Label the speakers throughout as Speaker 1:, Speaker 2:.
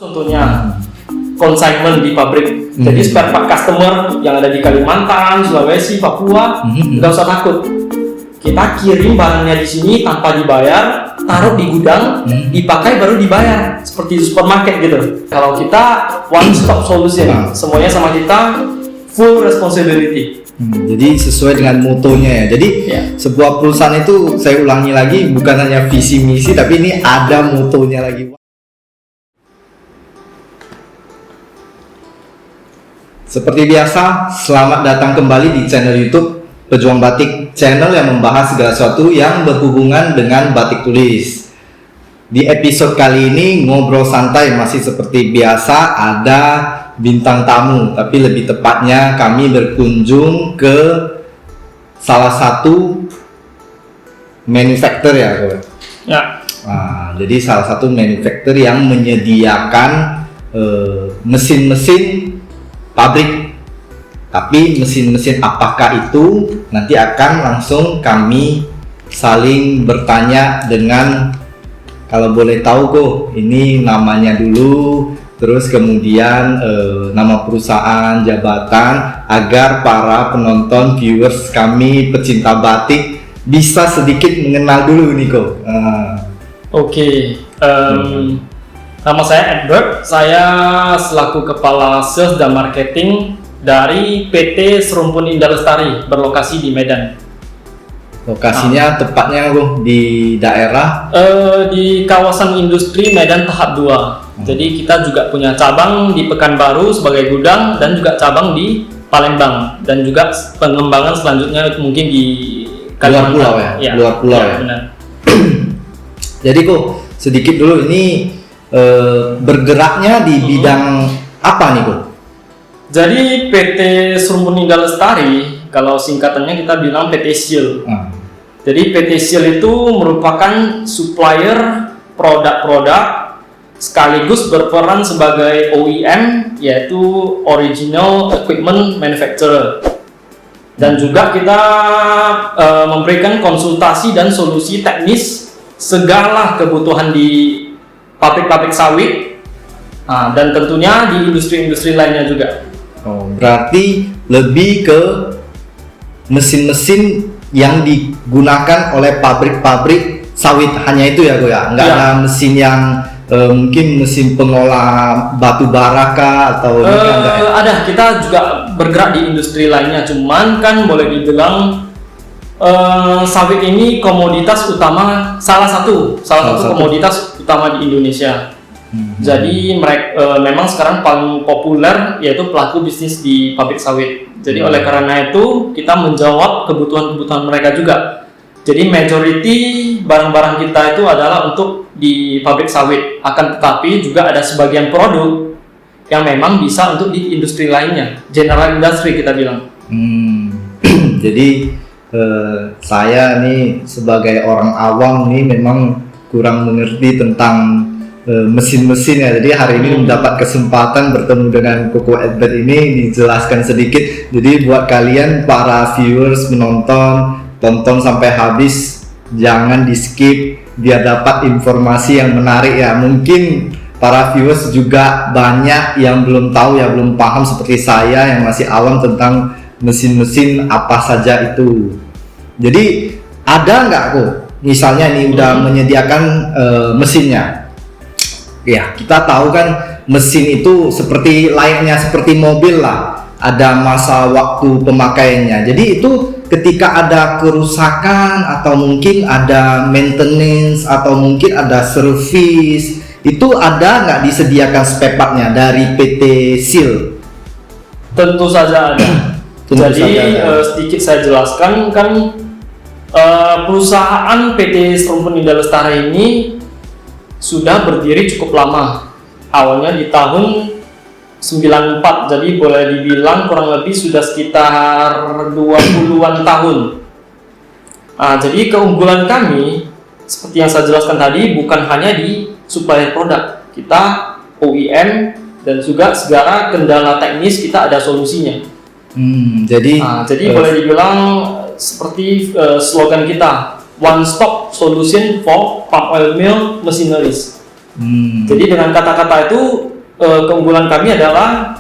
Speaker 1: Contohnya consignment di pabrik. Jadi spare part customer yang ada di Kalimantan, Sulawesi, Papua, nggak usah takut. Kita kirim barangnya di sini tanpa dibayar, taruh di gudang, dipakai baru dibayar, seperti supermarket gitu. Kalau kita one stop solution, semuanya sama kita, full responsibility.
Speaker 2: Jadi sesuai dengan motonya ya. Jadi sebuah perusahaan itu, saya ulangi lagi, bukan hanya visi misi, tapi ini ada motonya lagi. Seperti biasa, selamat datang kembali di channel YouTube Pejuang Batik, channel yang membahas segala sesuatu yang berhubungan dengan batik tulis. Di episode kali ini ngobrol santai, masih seperti biasa ada bintang tamu, tapi lebih tepatnya kami berkunjung ke salah satu manufacturer ya,
Speaker 1: Ya.
Speaker 2: Nah, jadi salah satu manufacturer yang menyediakan mesin-mesin pabrik. Tapi mesin-mesin apakah itu, nanti akan langsung kami saling bertanya dengan, kalau boleh tahu kok, ini namanya dulu, terus kemudian nama perusahaan, jabatan, agar para penonton, viewers kami pecinta batik bisa sedikit mengenal dulu nih kok.
Speaker 1: Oke. Nama saya Edward, saya selaku Kepala Sales dan Marketing dari PT Serumpun Indah Lestari, berlokasi di Medan.
Speaker 2: Lokasinya tepatnya di daerah?
Speaker 1: Di kawasan industri Medan tahap 2. Jadi kita juga punya cabang di Pekanbaru sebagai gudang, dan juga cabang di Palembang, dan juga pengembangan selanjutnya mungkin di
Speaker 2: Luar pulau ya? Luar pulau ya?
Speaker 1: Benar.
Speaker 2: Jadi kok sedikit dulu ini bergeraknya di bidang apa nih kok?
Speaker 1: Jadi PT Serumpun Indah Lestari, kalau singkatannya kita bilang PT SEAL. Jadi PT SEAL itu merupakan supplier produk-produk sekaligus berperan sebagai OEM, yaitu Original Equipment Manufacturer. Dan juga kita memberikan konsultasi dan solusi teknis segala kebutuhan di pabrik-pabrik sawit, dan tentunya di industri-industri lainnya juga.
Speaker 2: Oh, berarti lebih ke mesin-mesin yang digunakan oleh pabrik-pabrik sawit, hanya itu ya kok ya? Nggak ada mesin yang mungkin mesin pengolah batu bara kah atau
Speaker 1: ada, kita juga bergerak di industri lainnya, cuman kan boleh dibilang sawit ini komoditas utama, salah satu komoditas utama di Indonesia. Jadi mereka memang sekarang paling populer yaitu pelaku bisnis di pabrik sawit. Jadi oleh karena itu kita menjawab kebutuhan mereka juga. Jadi majority barang-barang kita itu adalah untuk di pabrik sawit. Akan tetapi juga ada sebagian produk yang memang bisa untuk di industri lainnya, general industry kita bilang.
Speaker 2: Jadi saya nih sebagai orang awam nih memang kurang mengerti tentang mesin-mesin ya. Jadi hari ini mendapat kesempatan bertemu dengan Koko Edward ini, dijelaskan sedikit. Jadi buat kalian para viewers menonton, tonton sampai habis, jangan di skip biar dapat informasi yang menarik ya. Mungkin para viewers juga banyak yang belum tahu ya, belum paham seperti saya yang masih awam tentang mesin-mesin apa saja itu. Jadi ada nggak kok misalnya nih udah menyediakan mesinnya ya, kita tahu kan mesin itu seperti layaknya seperti mobil lah, ada masa waktu pemakaiannya. Jadi itu ketika ada kerusakan atau mungkin ada maintenance atau mungkin ada service, itu ada nggak disediakan spare partnya dari PT SEAL?
Speaker 1: Tentu saja ada. Jadi sedikit saya jelaskan kan, perusahaan PT Serumpun Indah Lestari ini sudah berdiri cukup lama. Awalnya di tahun 94, jadi boleh dibilang kurang lebih sudah sekitar 20-an tahun. Jadi keunggulan kami seperti yang saya jelaskan tadi, bukan hanya di supplier produk, kita OEM, dan juga segala kendala teknis kita ada solusinya. Jadi boleh dibilang seperti slogan kita, one stop solution for palm oil mill machineries. Jadi dengan kata-kata itu keunggulan kami adalah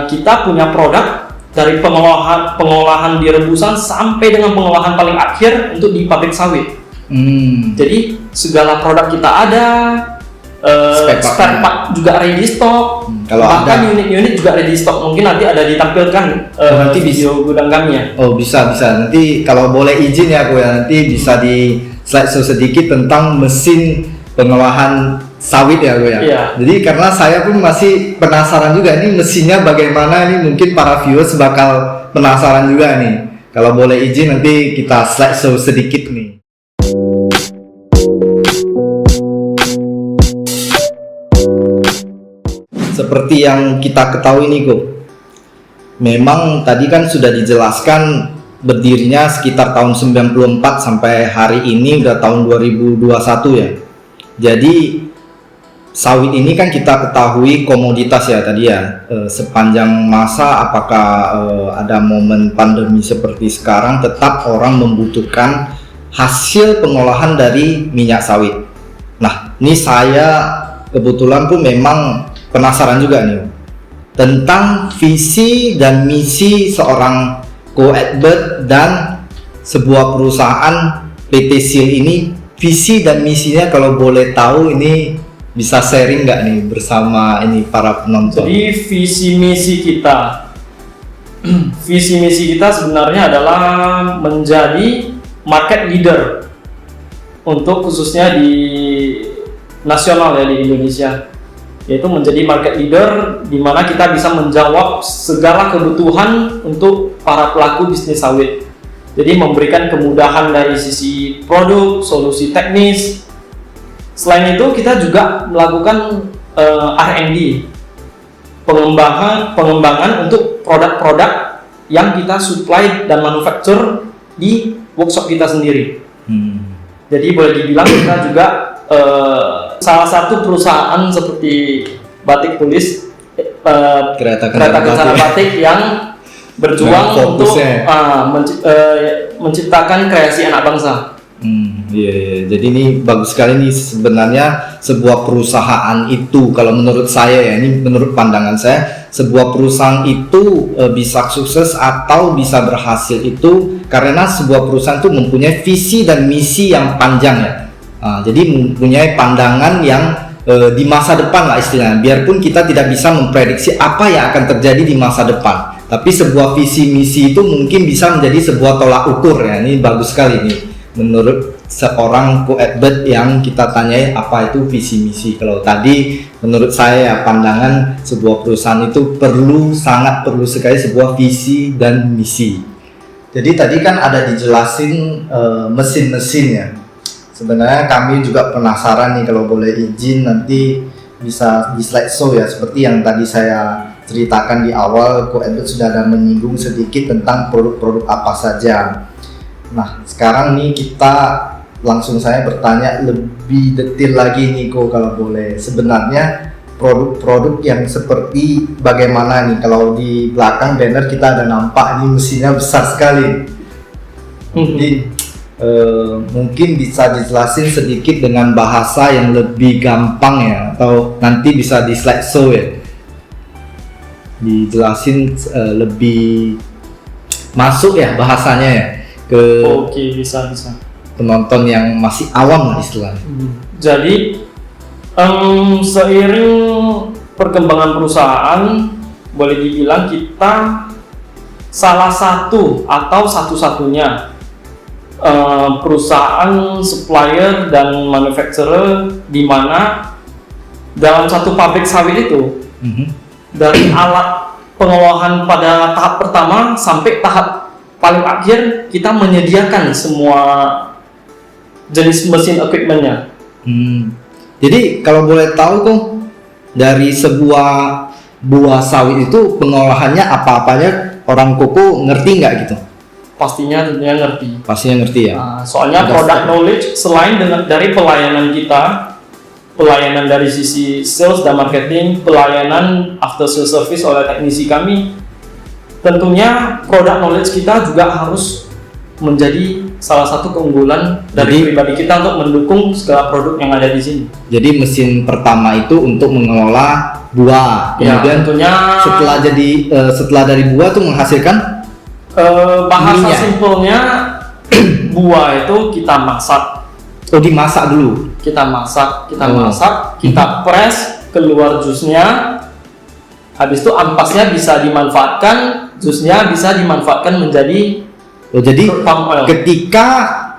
Speaker 1: kita punya produk dari pengolahan di rebusan sampai dengan pengolahan paling akhir untuk di pabrik sawit. Jadi segala produk kita ada, spare part juga ready stock, bahkan unit-unit juga ready stock. Mungkin nanti ada ditampilkan nanti video gudang kami ya.
Speaker 2: Oh bisa nanti kalau boleh izin ya aku ya, nanti bisa di slide sedikit tentang mesin pengolahan sawit ya aku ya.
Speaker 1: Iya.
Speaker 2: Jadi karena saya pun masih penasaran juga ini mesinnya bagaimana, ini mungkin para viewers bakal penasaran juga nih. Kalau boleh izin nanti kita slide sedikit nih. Seperti yang kita ketahui nih Ko, memang tadi kan sudah dijelaskan berdirinya sekitar tahun 94 sampai hari ini udah tahun 2021 ya. Jadi sawit ini kan kita ketahui komoditas ya tadi ya, sepanjang masa apakah ada momen pandemi seperti sekarang tetap orang membutuhkan hasil pengolahan dari minyak sawit. Nah ini saya kebetulan pun memang penasaran juga nih tentang visi dan misi seorang Ko Edbert dan sebuah perusahaan PT Seal ini. Visi dan misinya kalau boleh tahu ini bisa sharing nggak nih bersama ini para penonton?
Speaker 1: Jadi visi misi kita sebenarnya adalah menjadi market leader untuk khususnya di nasional ya di Indonesia, yaitu menjadi market leader di mana kita bisa menjawab segala kebutuhan untuk para pelaku bisnis sawit. Jadi memberikan kemudahan dari sisi produk, solusi teknis. Selain itu kita juga melakukan R&D, pengembangan untuk produk-produk yang kita supply dan manufacture di workshop kita sendiri. Jadi boleh dibilang kita juga salah satu perusahaan seperti Batik Tulis, kereta kencana batik yang berjuang untuk menciptakan kreasi anak bangsa.
Speaker 2: Iya. Jadi ini bagus sekali nih sebenarnya sebuah perusahaan itu, kalau menurut saya ya, ini menurut pandangan saya, sebuah perusahaan itu bisa sukses atau bisa berhasil itu karena sebuah perusahaan itu mempunyai visi dan misi yang panjang ya. Jadi mempunyai pandangan yang di masa depan lah istilahnya. Biarpun kita tidak bisa memprediksi apa yang akan terjadi di masa depan, tapi sebuah visi misi itu mungkin bisa menjadi sebuah tolak ukur ya. Ini bagus sekali nih menurut seorang Ko Edbert yang kita tanyai apa itu visi misi. Kalau tadi menurut saya ya, pandangan sebuah perusahaan itu sangat perlu sekali sebuah visi dan misi. Jadi tadi kan ada dijelasin mesin-mesin ya. Sebenarnya kami juga penasaran nih, kalau boleh izin nanti bisa di slide show ya, seperti yang tadi saya ceritakan di awal. Ko Edbert sudah ada menyinggung sedikit tentang produk-produk apa saja. Nah sekarang nih kita langsung saya bertanya lebih detail lagi nih Ko, kalau boleh. Sebenarnya produk-produk yang seperti bagaimana nih? Kalau di belakang banner kita ada nampak ini mesinnya besar sekali. Jadi mungkin bisa dijelasin sedikit dengan bahasa yang lebih gampang ya, atau nanti bisa di slide show ya, dijelasin lebih masuk ya bahasanya ya ke
Speaker 1: bisa
Speaker 2: penonton yang masih awam lah istilahnya.
Speaker 1: Jadi seiring perkembangan perusahaan, boleh dibilang kita salah satu atau satu-satunya perusahaan supplier dan manufacturer di mana dalam satu pabrik sawit itu dari alat pengolahan pada tahap pertama sampai tahap paling akhir kita menyediakan semua jenis mesin equipmentnya.
Speaker 2: Jadi kalau boleh tahu kok, dari sebuah buah sawit itu pengolahannya apa-apanya orang Koko ngerti nggak gitu?
Speaker 1: Pastinya tentunya ngerti.
Speaker 2: Pastinya ngerti ya.
Speaker 1: Soalnya product knowledge selain dari pelayanan kita, pelayanan dari sisi sales dan marketing, pelayanan after sales service oleh teknisi kami, tentunya product knowledge kita juga harus menjadi salah satu keunggulan dari pribadi kita untuk mendukung segala produk yang ada di sini.
Speaker 2: Jadi mesin pertama itu untuk mengelola buah, kemudian
Speaker 1: tentunya
Speaker 2: setelah dari buah tuh menghasilkan
Speaker 1: bahasa
Speaker 2: minyak.
Speaker 1: simpelnya buah itu kita masak.
Speaker 2: Oh, dimasak dulu.
Speaker 1: Kita masak, kita press, keluar jusnya. Habis itu ampasnya bisa dimanfaatkan, jusnya bisa dimanfaatkan menjadi
Speaker 2: jadi
Speaker 1: palm oil.
Speaker 2: ketika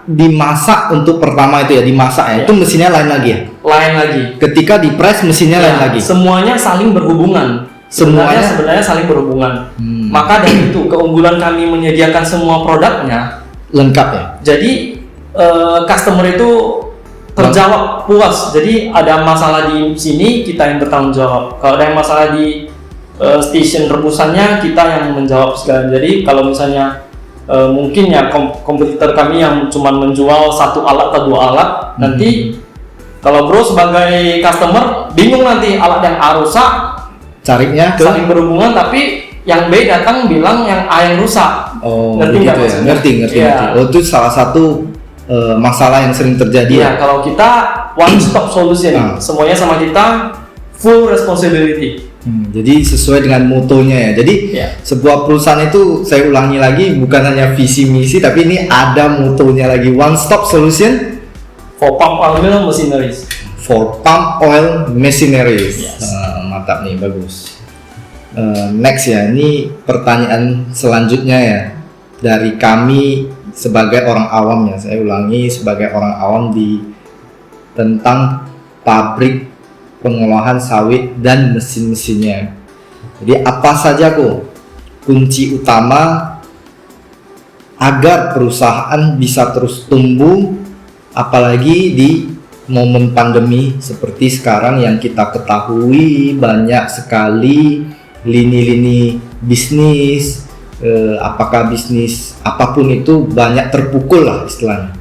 Speaker 2: dimasak untuk pertama itu ya dimasak ya, itu mesinnya lain lagi ya.
Speaker 1: Lain lagi.
Speaker 2: Ketika di press mesinnya lain lagi.
Speaker 1: Semuanya saling berhubungan. Sebenarnya saling berhubungan. Maka dari itu keunggulan kami menyediakan semua produknya
Speaker 2: lengkap ya.
Speaker 1: Jadi customer itu terjawab puas. Jadi ada masalah di sini kita yang bertanggung jawab. Kalau ada yang masalah di station rebusannya kita yang menjawab segala. Jadi kalau misalnya mungkin ya kompetitor kami yang cuma menjual satu alat atau dua alat, nanti kalau bro sebagai customer bingung nanti alat yang A rusak,
Speaker 2: carinya ke
Speaker 1: saling berhubungan, tapi yang B datang bilang yang A yang rusak.
Speaker 2: Oh,
Speaker 1: ngerti nggak
Speaker 2: gitu ya? Ngerti.
Speaker 1: Ya.
Speaker 2: Oh, itu salah satu masalah yang sering terjadi
Speaker 1: ya. Kalau kita one stop solution, semuanya sama kita, full responsibility.
Speaker 2: Jadi sesuai dengan motonya ya. Jadi sebuah perusahaan itu saya ulangi lagi bukan hanya visi misi tapi ini ada motonya lagi, one stop solution
Speaker 1: for pump oil machineries.
Speaker 2: For pump oil machineries.
Speaker 1: Yes.
Speaker 2: Mantap nih, bagus. Next ya, ini pertanyaan selanjutnya ya dari kami sebagai orang awam ya. Saya ulangi sebagai orang awam tentang pabrik pengolahan sawit dan mesin-mesinnya. Jadi apa saja kok kunci utama agar perusahaan bisa terus tumbuh, apalagi di momen pandemi seperti sekarang yang kita ketahui banyak sekali lini-lini bisnis, apakah bisnis apapun itu banyak terpukul lah istilahnya.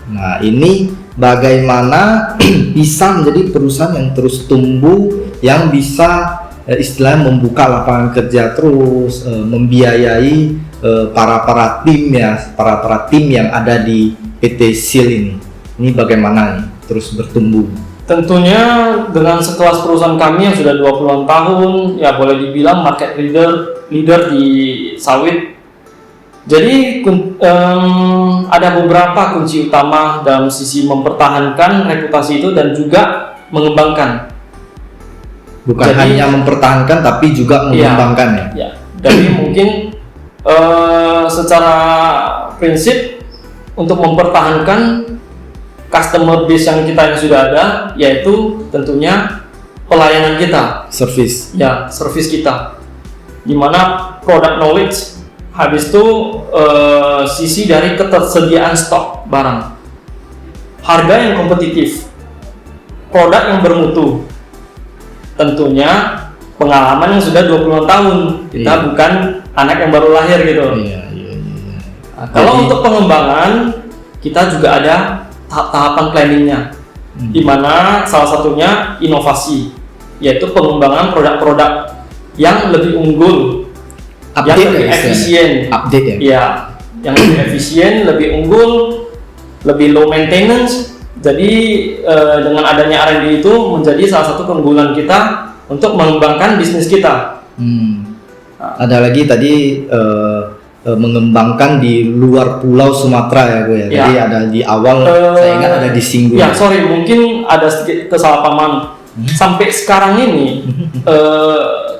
Speaker 2: Nah, ini bagaimana bisa menjadi perusahaan yang terus tumbuh, yang bisa istilahnya membuka lapangan kerja terus, membiayai para tim ya, para tim yang ada di PT SEAL ini. Ini bagaimana nih terus bertumbuh?
Speaker 1: Tentunya dengan sekelas perusahaan kami yang sudah 20-an tahun, ya boleh dibilang market leader di sawit. Jadi ada beberapa kunci utama dalam sisi mempertahankan reputasi itu dan juga mengembangkan.
Speaker 2: Bukan hanya mempertahankan tapi juga mengembangkan
Speaker 1: ya. Jadi mungkin secara prinsip untuk mempertahankan customer base yang sudah ada, yaitu tentunya pelayanan kita, service kita, dimana product knowledge. Habis itu sisi dari ketersediaan stok barang, harga yang kompetitif, produk yang bermutu, tentunya pengalaman yang sudah 20 tahun. Kita bukan anak yang baru lahir gitu. Nah, kalau untuk pengembangan kita juga ada tahapan planningnya, di mana salah satunya inovasi, yaitu pengembangan produk-produk yang lebih unggul, yang lebih efisien, yang lebih efisien, lebih unggul, lebih low maintenance. Jadi dengan adanya R&D itu menjadi salah satu keunggulan kita untuk mengembangkan bisnis kita.
Speaker 2: Ada lagi tadi mengembangkan di luar pulau Sumatera ya gue ya. Jadi ada di awal saya ingat ada disinggung.
Speaker 1: Ya sorry, mungkin ada sedikit kesalahpahaman. Sampai sekarang ini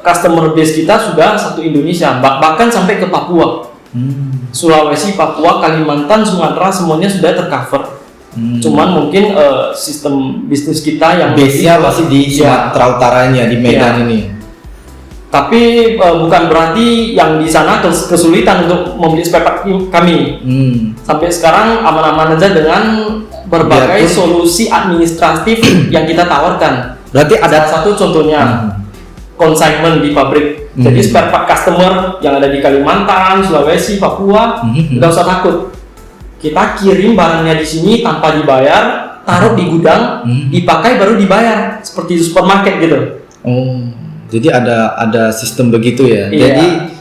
Speaker 1: customer base kita sudah satu Indonesia, bahkan sampai ke Papua, Sulawesi, Papua, Kalimantan, Sumatera, semuanya sudah tercover. Cuman mungkin sistem bisnis kita yang
Speaker 2: base-nya masih di Sumatera Utaranya, di Medan ini.
Speaker 1: Tapi bukan berarti yang di sana kesulitan untuk membeli spare part kami. Sampai sekarang aman-aman aja dengan berbagai solusi administratif yang kita tawarkan. Berarti ada satu contohnya consignment di pabrik. Jadi spare part customer yang ada di Kalimantan, Sulawesi, Papua, nggak usah takut. Kita kirim barangnya di sini tanpa dibayar, taruh di gudang, dipakai baru dibayar, seperti supermarket gitu.
Speaker 2: Oh, jadi ada sistem begitu ya. Jadi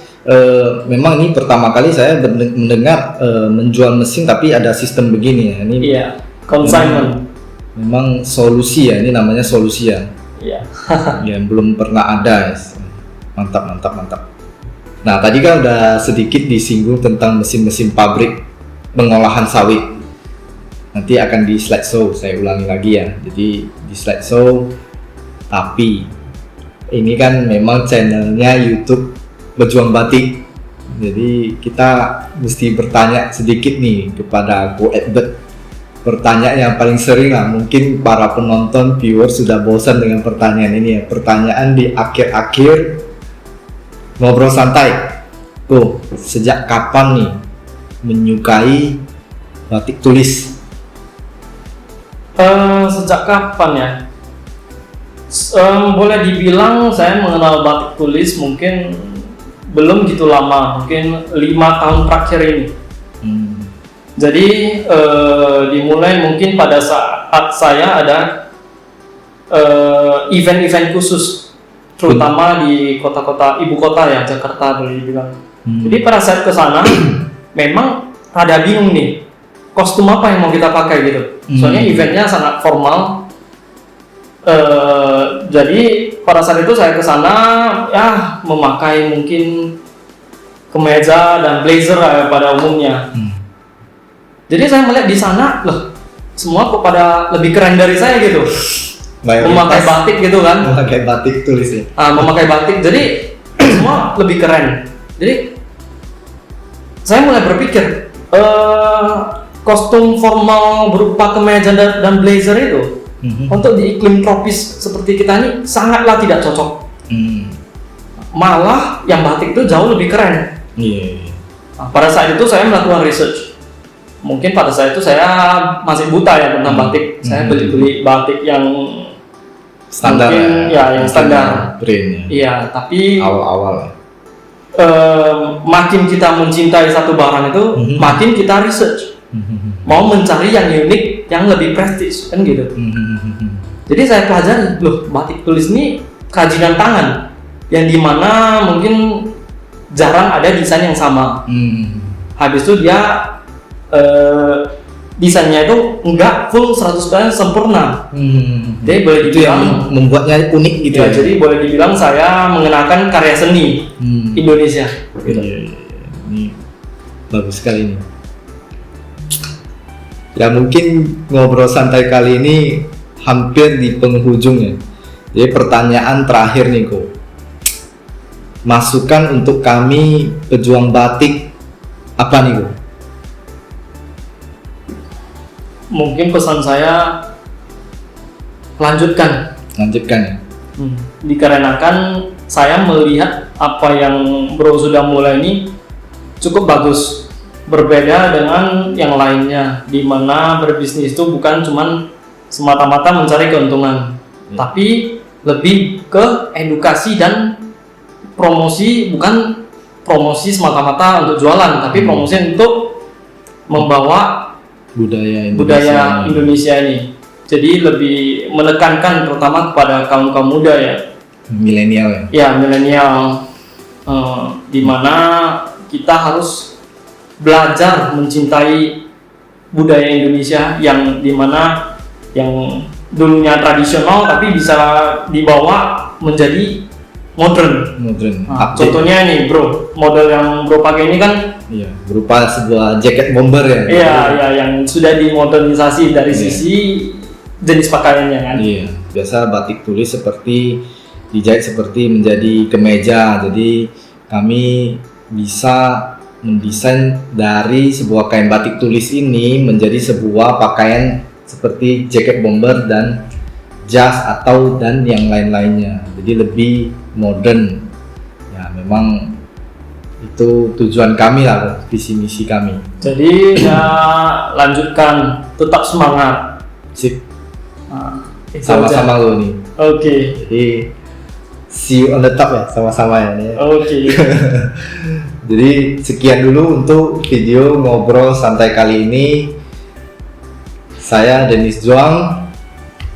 Speaker 2: memang ini pertama kali saya mendengar menjual mesin tapi ada sistem begini ya. Ini
Speaker 1: Iya, consignment.
Speaker 2: memang solusi ya, ini namanya solusi ya.
Speaker 1: Iya.
Speaker 2: Yang belum pernah ada. Mantap, mantap, mantap. Nah, tadi kan udah sedikit disinggung tentang mesin-mesin pabrik pengolahan sawit. Nanti akan di slideshow, saya ulangi lagi ya. Jadi di slideshow, tapi ini kan memang channelnya YouTube Berjuang Batik. Jadi kita mesti bertanya sedikit nih kepada Ko Edbert. Pertanyaan yang paling sering lah, mungkin para penonton viewer sudah bosan dengan pertanyaan ini ya. Pertanyaan di akhir-akhir ngobrol santai. Ko, sejak kapan nih menyukai batik tulis?
Speaker 1: Sejak kapan ya? Boleh dibilang saya mengenal batik tulis mungkin belum gitu lama, mungkin 5 tahun terakhir ini. Jadi dimulai mungkin pada saat saya ada event-event khusus, terutama di kota-kota ibu kota ya, Jakarta boleh dibilang. Jadi pada saat ke sana memang rada bingung nih, kostum apa yang mau kita pakai gitu. Soalnya eventnya sangat formal. Jadi pada saat itu saya ke sana ya memakai mungkin kemeja dan blazer ya, pada umumnya. Jadi saya melihat di sana loh, semua kok pada lebih keren dari saya gitu. Memakai batik gitu kan.
Speaker 2: Memakai batik tulis ya.
Speaker 1: Memakai batik, jadi semua lebih keren. Jadi saya mulai berpikir kostum formal berupa kemeja dan blazer itu untuk di iklim tropis seperti kita ini sangatlah tidak cocok. Malah yang batik itu jauh lebih keren. Nah, pada saat itu saya melakukan research. Mungkin pada saat itu saya masih buta ya tentang batik. Saya beli batik yang
Speaker 2: standar
Speaker 1: mungkin, ya yang standar.
Speaker 2: Brand ya.
Speaker 1: Iya, tapi
Speaker 2: awal-awal.
Speaker 1: Makin kita mencintai satu barang itu, makin kita research. Mau mencari yang unik, yang lebih prestis kan gitu. Jadi saya pelajari, loh batik tulis ini kerajinan tangan yang dimana mungkin jarang ada desain yang sama. Habis itu dia desainnya itu enggak full 100% sempurna. Jadi boleh dibilang
Speaker 2: yang membuatnya unik gitu
Speaker 1: ya. Jadi boleh dibilang saya mengenakan karya seni Indonesia. Gitu.
Speaker 2: Ini bagus sekali ini. Ya mungkin ngobrol santai kali ini hampir di penghujung ya. Jadi pertanyaan terakhir nih Ko. Masukan untuk kami pejuang batik apa nih Ko?
Speaker 1: Mungkin pesan saya lanjutkan
Speaker 2: ya.
Speaker 1: Dikarenakan saya melihat apa yang bro sudah mulai ini cukup bagus, berbeda dengan yang lainnya, di mana berbisnis itu bukan cuman semata-mata mencari keuntungan, tapi lebih ke edukasi dan promosi, bukan promosi semata-mata untuk jualan, tapi promosi untuk membawa budaya Indonesia ini. Jadi lebih menekankan terutama kepada kaum muda ya,
Speaker 2: milenial ya.
Speaker 1: Ya milenial, di mana kita harus belajar mencintai budaya Indonesia yang dimana yang dulunya tradisional tapi bisa dibawa menjadi modern. Contohnya nih bro, model yang bro pakai ini kan
Speaker 2: berupa sebuah jaket bomber ya.
Speaker 1: Iya, yang sudah dimodernisasi dari sisi jenis pakaiannya kan.
Speaker 2: Iya, biasa batik tulis seperti dijahit seperti menjadi kemeja. Jadi kami bisa mendesain dari sebuah kain batik tulis ini menjadi sebuah pakaian seperti jaket bomber dan jas dan yang lain-lainnya. Jadi lebih modern. Ya, memang itu tujuan kami lah, visi misi kami.
Speaker 1: Jadi ya lanjutkan, tetap semangat.
Speaker 2: Sip. Sama-sama lo nih.
Speaker 1: Oke.
Speaker 2: Jadi see you on the top ya, sama-sama ya.
Speaker 1: Oke.
Speaker 2: Jadi sekian dulu untuk video ngobrol santai kali ini. Saya Dennis Juang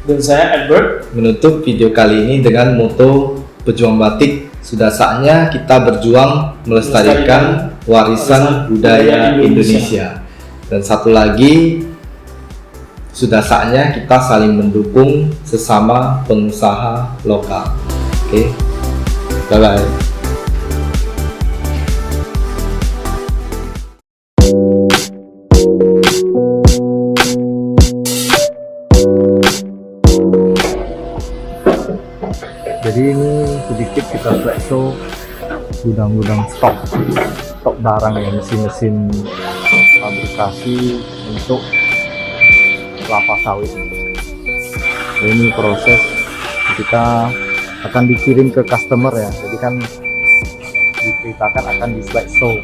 Speaker 1: dan saya Edbert
Speaker 2: menutup video kali ini dengan moto pejuang batik, sudah saatnya kita berjuang melestarikan warisan budaya Indonesia. Dan satu lagi, sudah saatnya kita saling mendukung sesama pengusaha lokal. Oke, bye-bye. Jadi ini sedikit kita flexo gudang-gudang stok barang ya, mesin-mesin fabrikasi untuk kelapa sawit. Ini proses kita akan dikirim ke customer ya, jadi kan diceritakan akan di slideshow.